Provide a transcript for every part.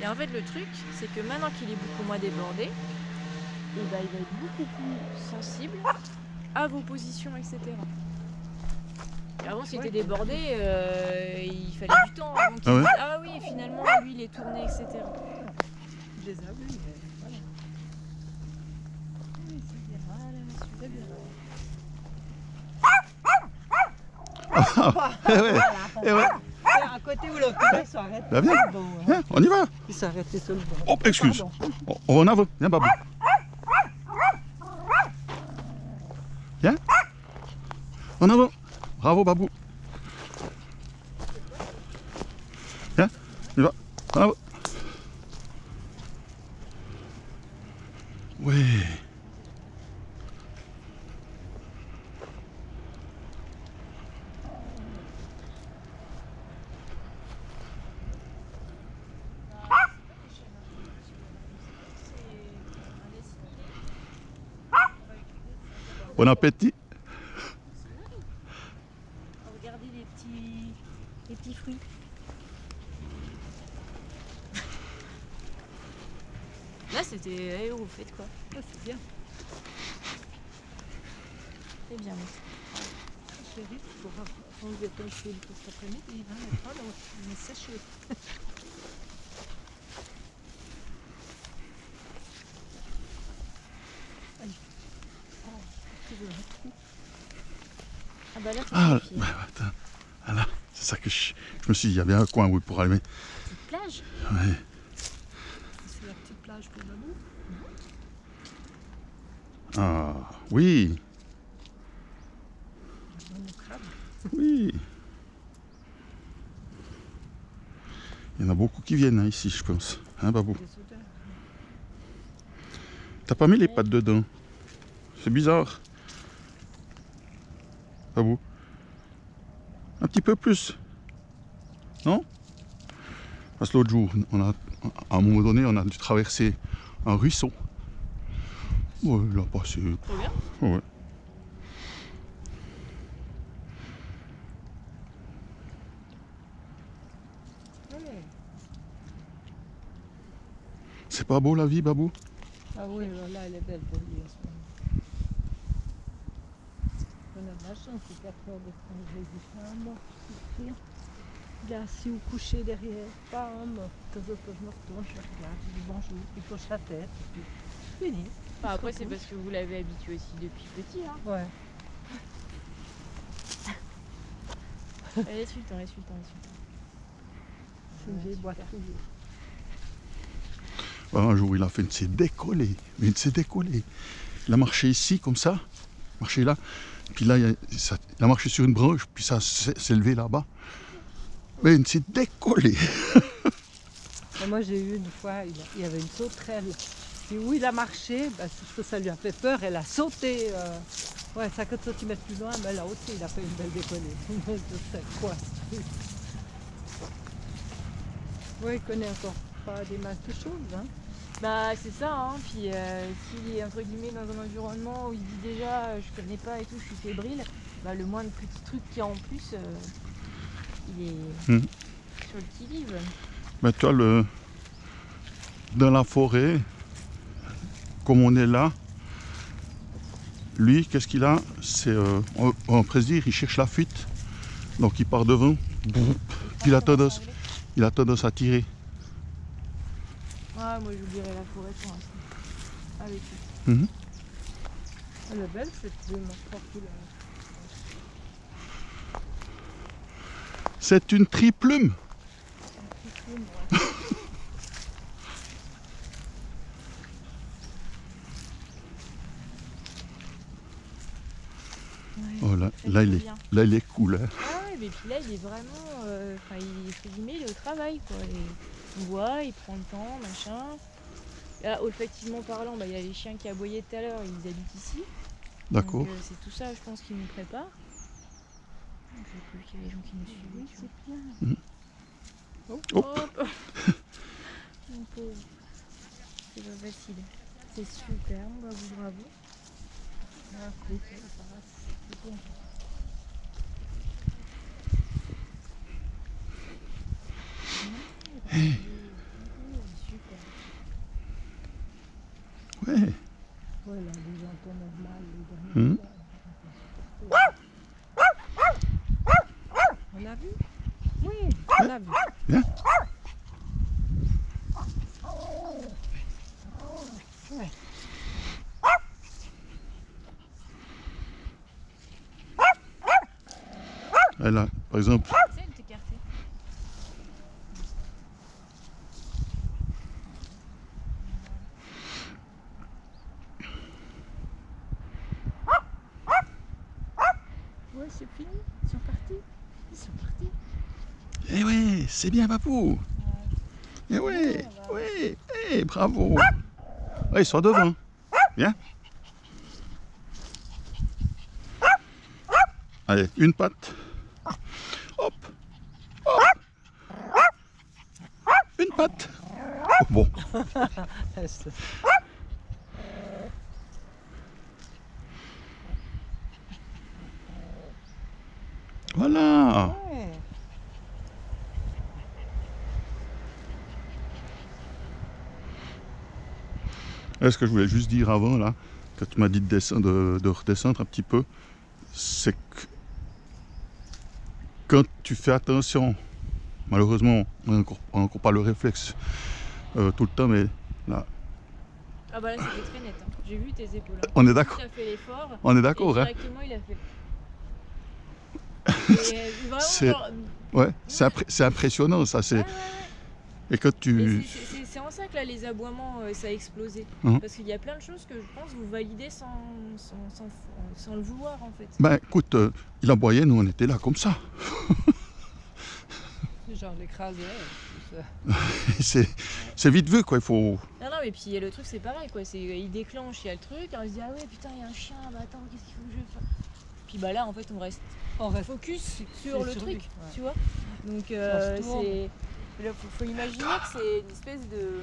Et en fait, le truc, c'est que maintenant qu'il est beaucoup moins débordé, et ben, il va être beaucoup plus sensible à vos positions, etc. Et avant, s'il était débordé, il fallait du temps avant qu'il dise « Ah oui, finalement, lui, il est tourné, etc. » Je les ai vus, mais voilà. Oui, c'est bien, voilà, super bien. À côté où l'autre, ils sont arrêtés. Bah, viens, viens, on y va. Ils sont arrêtés sur le bord. Oh, excuse. On va en avant. Viens, Babou. Viens. En avant. Bravo, Babou. Viens, on y va. En avant. Ouais. Bon appétit. Regardez les petits fruits. Là, c'était « Eh, vous faites quoi ?» C'est bien. C'est bien. Chérie, tu pourras enlever ton fil pour cet après-midi. Il va mettre l'autre, il est séché. Ah bah là, Ah, bah, attends. Voilà. C'est ça que je me suis dit, il y avait un coin où pour allumer. petite plage. Ouais. C'est la petite plage pour Babou. Ah, oui. Oui. Il y en a beaucoup qui viennent hein, ici, je pense. Hein, Babou? T'as pas mis les pattes dedans? C'est bizarre. Babou? Un petit peu plus. Non? Parce que l'autre jour, à un moment donné, on a dû traverser un ruisseau. Ouais, il a passé. Trop bien. Ouais. C'est pas beau la vie, Babou? Ah oui, là, elle est belle pour lui en ce moment. On a de la chance, c'est 4 heures de congé du chambre. Il est assis ou couché derrière. Bam. De temps en temps, je me retourne, je regarde, je dis bonjour, il hoche la tête, et puis fini. Enfin, après, c'est parce que vous l'avez habitué aussi depuis petit. Hein. Ouais. Laisse-lui le temps, laisse-lui le temps, laisse-lui le temps. C'est une vieille boîte rouillée. Un jour, il a fait une s'est décollé, mais il s'est décollé. Il a marché ici, comme ça, marché là, puis là, il a marché sur une branche, puis ça s'est levé là-bas. Mais il s'est décollé. Moi, j'ai eu une fois, il y avait une sauterelle. Et où il a marché, bah, ça lui a fait peur, elle a sauté 50 cm plus loin, mais là aussi, il a fait une belle décollée. C'est quoi ce truc? Oui, il connaît encore pas des masses de choses. Hein. Bah c'est ça, hein. Puis s'il est entre guillemets dans un environnement où il dit déjà je connais pas et tout, je suis fébrile, bah le moindre petit truc qu'il y a en plus, il est sur le qui-vive. Mais toi, dans la forêt, comme on est là, lui, qu'est-ce qu'il a? C'est, on pourrait se dire, il cherche la fuite. Donc il part devant, puis il a tendance à tirer. Ouais, moi j'oublierai la forêt pour l'instant. Avec lui. Elle est belle cette plume, tranquille. C'est une triplume. Oh là il est cool. Hein. Ah ouais, mais puis là il est vraiment, il est au travail quoi. Il voit, il prend le temps, machin. Là, olfactivement parlant, il y a les chiens qui aboyaient tout à l'heure, ils habitent ici. D'accord. Donc c'est tout ça, je pense, qui nous prépare. Je sais plus qu'il y a des gens qui nous suivent. Oui, c'est bien. Hop. Mon pauvre. C'est pas facile. C'est super, bravo. Ah, cool. C'est bien. par exemple. C'est de t'écarter. Ouais, c'est fini. Ils sont partis. Ils sont partis. Eh ouais, c'est bien, papou. Eh ouais, ouais, eh, bravo. Ouais, ils sont devant. Viens. Allez, une patte. Hop. Hop. Une patte. Oh, bon. Voilà. Ouais. Et ce que je voulais juste dire avant, là, quand tu m'as dit de, de redescendre un petit peu, c'est que quand tu fais attention, malheureusement, on n'a encore pas le réflexe tout le temps, mais là, Ah bah là c'était très net. Hein. J'ai vu tes épaules. Hein. on est d'accord. Il a fait l'effort. On est d'accord, Et hein. directement il a fait. Et vraiment, C'est- genre, Ouais, c'est impressionnant, ça. C'est... ouais, ouais, ouais. Et quand Et tu... c'est en ça que là les aboiements ça a explosé. Mhm. Parce qu'il y a plein de choses que je pense vous validez sans le vouloir en fait. Ben écoute, il aboyait, nous on était là comme ça. Genre l'écraser. Et c'est vite vu, quoi. Il faut... Non non mais puis le truc c'est pareil quoi. Il déclenche, il y a le truc, on se dit ah ouais putain il y a un chien, bah attends qu'est-ce qu'il faut que je fasse. Puis bah là en fait on reste focus sur le truc, ouais. tu vois. Donc se tourne. c'est... Là, faut imaginer que c'est une espèce de...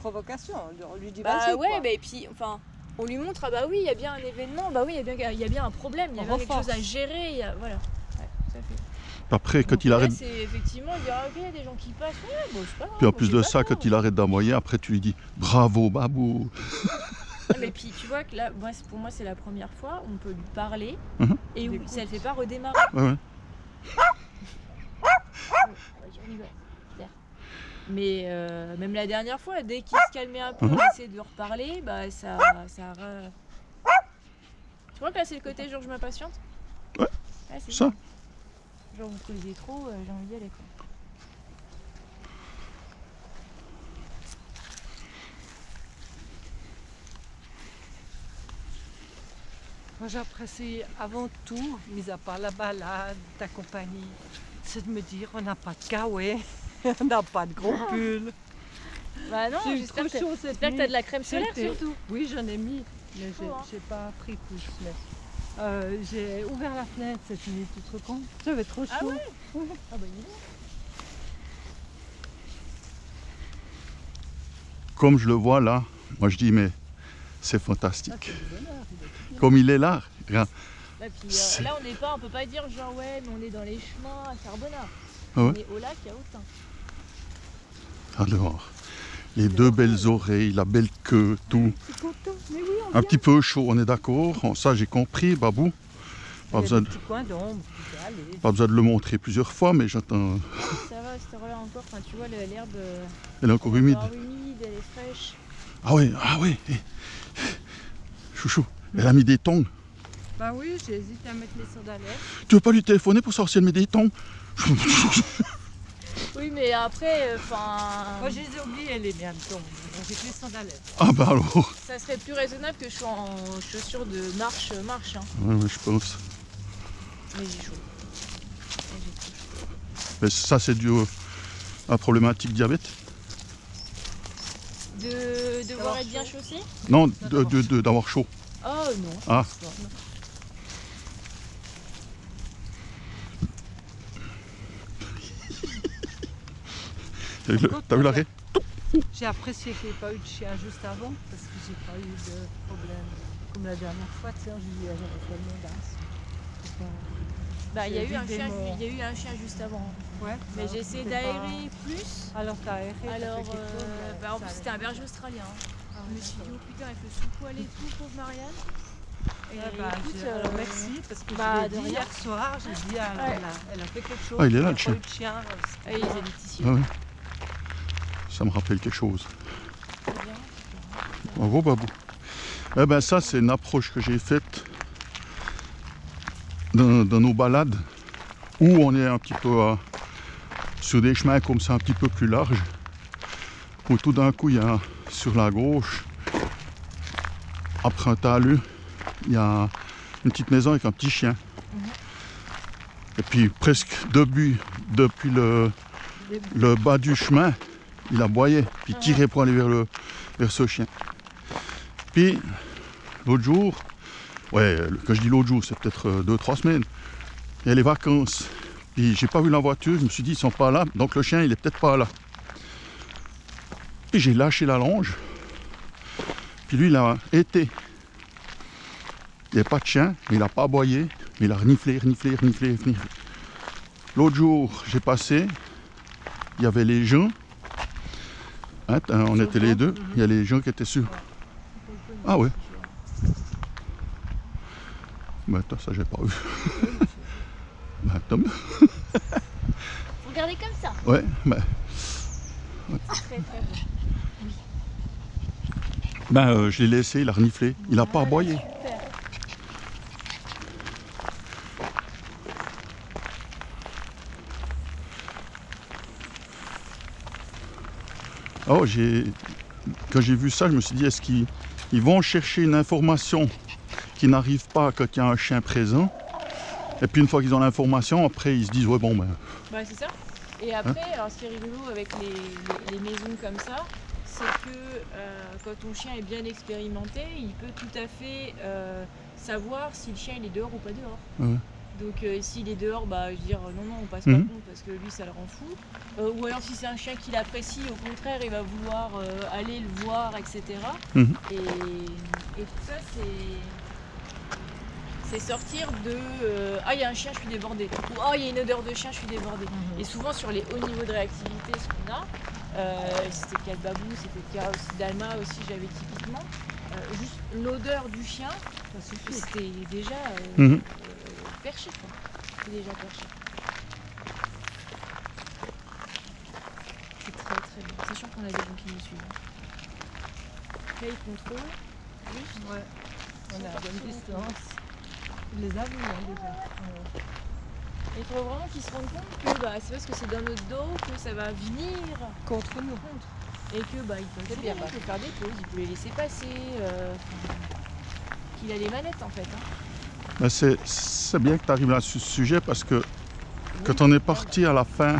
Provocation, on lui dit Bah vas-y, ouais, quoi. bah, et puis enfin, on lui montre, ah bah oui, il y a bien un événement, bah oui, il y a bien un problème, il y a On bien quelque renforce. chose à gérer, il y a... voilà. Ouais, tout à fait. Après, quand Donc il là, arrête... c'est effectivement, il dit, ah ok, il y a des gens qui passent, ouais, bon, c'est pas grave. Puis en bon, plus c'est de pas ça, grave. quand il arrête d'aboyer, après tu lui dis bravo, babou. Ah, mais puis tu vois que là, pour moi, c'est la première fois, on peut lui parler, Mhm. et Il où écoute. ça le fait pas redémarrer. Ouais, ouais. On y va. Claire. Mais même la dernière fois, dès qu'il se calmait un peu, Mhm. on essayait de reparler, bah ça Tu vois que là c'est le côté genre je m'impatiente. Ouais. C'est Ça. Genre vous causez trop, j'ai envie d'y aller quoi. Moi j'apprécie avant tout, mis à part la balade, ta compagnie, c'est de me dire on n'a pas de kawaii, on n'a pas de gros pull. Bah non, J'ai eu j'espère trop que chaud cette t'as nuit. de la crème solaire C'était- surtout. Oui, j'en ai mis, mais Faut, hein. j'ai pas pris couche. Mais, j'ai ouvert la fenêtre cette nuit, tu te rends compte? J'avais trop chaud. Ah ouais Ah bah dis donc. Comme je le vois là, moi je dis mais c'est Ah, fantastique. c'est du bonheur, il est tout bien. Comme il est là, regarde. Là, puis, C'est- là on peut pas dire genre ouais mais on est dans les chemins à Carbonard. Ah ouais. On est au lac à Autun. Regarde dehors. Les deux belles oreilles, la belle queue, tout. Je suis contente, mais oui, on Un vient. petit peu chaud, on est d'accord. Ça j'ai compris, babou. Pas Il y a besoin, des petits coins d'ombre, tu peux aller. pas besoin de le montrer plusieurs fois, mais j'entends. Ça va, cette heure-là encore, enfin, tu vois l'herbe Elle est encore humide. elle est fraîche. Ah ouais, ah ouais. Chouchou, elle a mis des tongs. Bah oui, j'ai hésité à mettre les sandalettes. Tu veux pas lui téléphoner pour savoir si elle met des tongs? Oui, mais après, enfin, Moi, je les ai oubliés, les miens de tombe. J'ai que les sandalettes. Ah bah alors. ça serait plus raisonnable que je sois en chaussures de marche. Hein. Ouais, je pense. Mais j'ai chaud. Ouais, j'ai trop chaud. Mais ça c'est dû à la problématique diabète. De devoir être bien chaussée? Non, d'avoir chaud. Oh non. Ah. Non. T'as vu l'arrêt? J'ai apprécié qu'il n'y ait pas eu de chien juste avant, parce que j'ai pas eu de problème. Comme la dernière fois, tu sais, je lui ai fait mon das. Bah, il y a J'ai eu un vu des chien, morts. il y a eu un chien juste avant. Ouais, Mais alors, j'ai essayé c'était d'aérer plus. pas- Alors t'as aéré, t'as Alors, fait quelque chose, bah, en ça plus c'était un berger australien. Hein. Ah, Je me suis dit, d'accord. oh putain, elle fait sous-poil et tout, pauvre Marianne. Et Ouais, bah, écoute, alors, merci, parce que bah, je l'ai de dit rien. hier soir, j'ai dit, Ouais. elle a fait quelque chose. Ah, il est là, a le pas chien. eu de chien. ah, il est délicieux. Ah ouais. Ça me rappelle quelque chose. C'est bien. Bravo babou. Eh ben ça c'est une approche que j'ai faite dans nos balades. ou on est un petit peu sur des chemins comme ça un petit peu plus larges, où tout d'un coup il y a sur la gauche, après un talus, il y a une petite maison avec un petit chien. Et puis presque depuis le bas du chemin, il aboyait, puis il tirait pour aller vers ce chien. Puis l'autre jour, ouais, quand je dis l'autre jour, c'est peut-être 2-3 semaines, il y a les vacances. Puis j'ai pas vu la voiture, je me suis dit ils sont pas là, donc le chien il est peut-être pas là. Puis j'ai lâché la longe, puis lui il a été. Il n'y avait pas de chien, il n'a pas aboyé, mais il a reniflé. L'autre jour, j'ai passé, il y avait les gens, hein, on était les deux, il y a les gens qui étaient sur. Ah ouais. Ben toi, ça j'ai pas vu. Ben tant mieux. Vous regardez comme ça. Ouais, ben. Ouais. Très très beau. Ben je l'ai laissé, il a reniflé, il n'a pas aboyé. Super. Oh, quand j'ai vu ça, je me suis dit, est-ce qu'ils vont chercher une information qui n'arrive pas quand il y a un chien présent? Et puis une fois qu'ils ont l'information, après ils se disent, ouais bon ben... Bah c'est ça. Et après, alors ce qui est rigolo avec les maisons comme ça, c'est que quand ton chien est bien expérimenté, il peut tout à fait savoir si le chien il est dehors ou pas dehors. Ouais. Donc s'il est dehors, bah je veux dire non on passe pas compte parce que lui ça le rend fou. Ou alors si c'est un chien qui l'apprécie, au contraire il va vouloir aller le voir, etc. Et tout ça c'est sortir de ah il y a un chien je suis débordée, ou ah il y a une odeur de chien je suis débordée. Et souvent sur les hauts niveaux de réactivité ce qu'on a, c'était le cas de Babou, c'était le cas aussi d'Alma aussi j'avais typiquement, juste l'odeur du chien, c'était déjà perché quoi. C'est déjà perché. C'est très très bien, sachant qu'on a des gens qui nous suivent. Là ils contrôlent, juste. Ouais. On est à bonne distance. Il les a vus déjà. Il faut vraiment qu'ils se rendent compte que c'est parce que c'est dans notre dos que ça va venir Contre nous. et que il peut faire des pauses, il peut les laisser passer, qu'il a les manettes en fait. Hein. Ben c'est bien que tu arrives là sur ce sujet parce que quand on est parti à la fin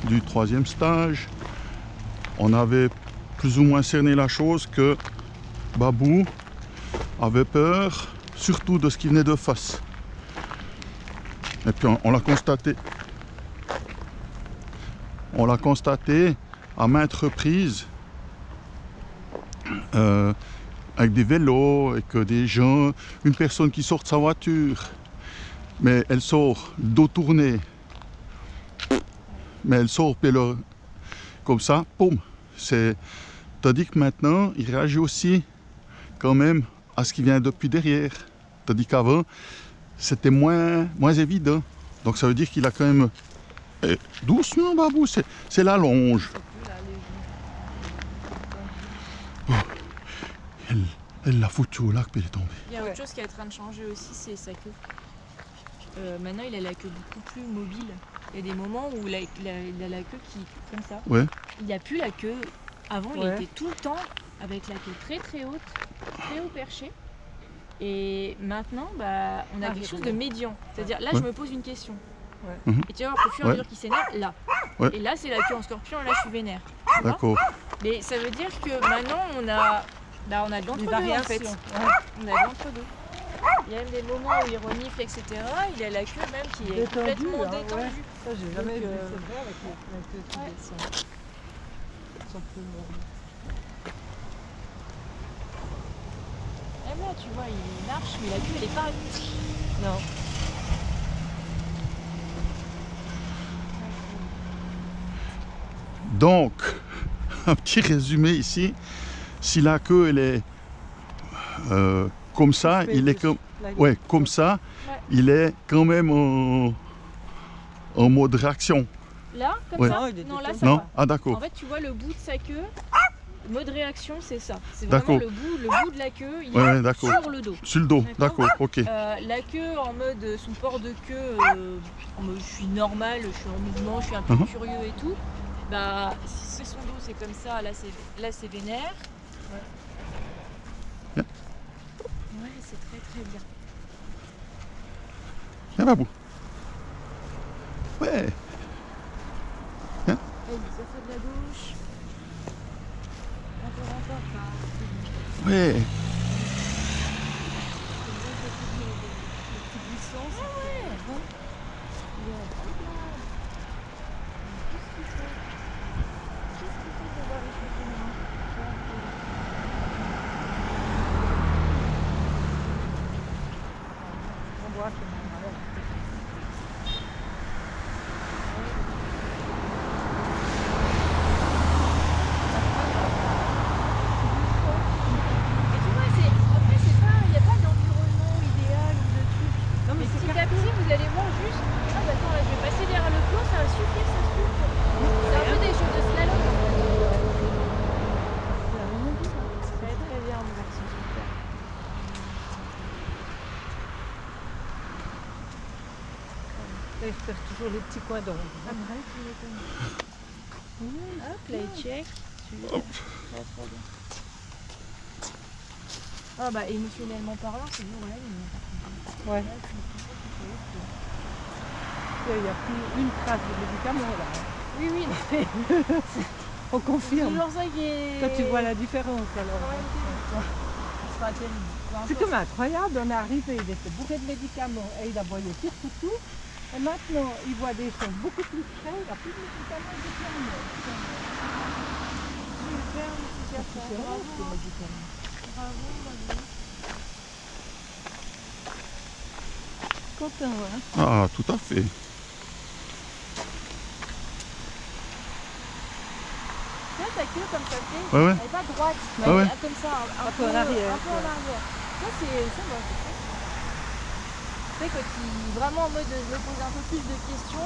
du 3e stage, on avait plus ou moins cerné la chose que Babou avait peur, surtout de ce qui venait de face. Et puis on l'a constaté. On l'a constaté à maintes reprises avec des vélos, avec des gens, une personne qui sort de sa voiture, mais elle sort dos tourné, mais elle sort comme ça, poum. Tandis que maintenant, il réagit aussi quand même à ce qui vient depuis derrière. Tandis qu'avant, c'était moins évident. Donc ça veut dire qu'il a quand même... doucement, Babou, c'est la longe. Oh, elle l'a foutu au lac, puis elle est tombée. Il y a autre chose qui est en train de changer aussi, c'est sa queue. Maintenant, il a la queue beaucoup plus mobile. Il y a des moments où il a la queue qui comme ça. Ouais. Il n'y a plus la queue. Avant, il Ouais. était tout le temps avec la queue très très haute, très haut perché. Et maintenant, on a quelque chose de médian. C'est-à-dire, là, je me pose une question. Ouais. Et tu vas voir qu'au fur et à mesure qu'il s'énerve, là. Ouais. Et là, c'est la queue en scorpion, et là, je suis vénère. Tu vois. D'accord. Mais ça veut dire que maintenant, on a de l'entre-deux en fait. On a de l'entre-deux. Il y a même des moments où il renifle, etc. Il a la queue même qui est complètement détendue. Ouais. Ça, j'ai jamais vu. Donc, C'est vrai, avec la queue qui ouais. descend. Ils sont plus longs. Même là, tu vois, il marche, mais la queue, elle est pas... Non. Donc, un petit résumé ici. Si la queue, elle est comme ça, il est comme... Ouais, comme ça, Ouais. il est quand même en mode réaction. Là, comme Ouais. ça Non, il est non, là, détendu. ça Non? va. Ah d'accord. En fait, tu vois le bout de sa queue, Mode réaction, c'est ça. C'est D'accord. vraiment le bout de la queue, il Ouais, est d'accord. sur le dos. Sur le dos, d'accord, ok. La queue en mode, son port de queue, en mode je suis normal, je suis en mouvement, je suis un peu curieux et tout. Bah, si c'est son dos, c'est comme ça, là c'est vénère. Bien. Ouais, c'est très très bien. Viens, Babou. Ouais. Allez, ça fait de la gauche. Encore, pas. Ouais. Vous allez voir juste, ah bah attends, là, je vais passer derrière le plomb, ça va suffire, ça suffit. C'est un peu des choses de slalom. Très très bien, merci, super. Là, je perds toujours les petits coins d'ombre. Après, tu m'étonnes. Hop, là, il check. Super. Très très bien. Ah bah émotionnellement parlant, c'est dur, ouais. Ouais. Il n'y a plus une trace de médicament là. Oui, oui. On C'est confirme. toujours ça qui est... Quand tu vois la différence alors. C'est pas terrible. C'est comme incroyable, on est arrivé, il était bourré de médicaments et il a voyé pire que tout. Et maintenant, il voit des choses beaucoup plus frais, il n'a plus de médicaments, il est plus Super, bravo. Content, hein? Ah, tout à fait. Tiens, ta queue comme ça fait, Ouais, ouais. elle n'est pas droite, mais Ouais, ouais. elle est comme ça, un peu en arrière. Un peu en arrière. Ça, c'est bon. Tu sais, quand il est vraiment en mode je me pose un peu plus de questions,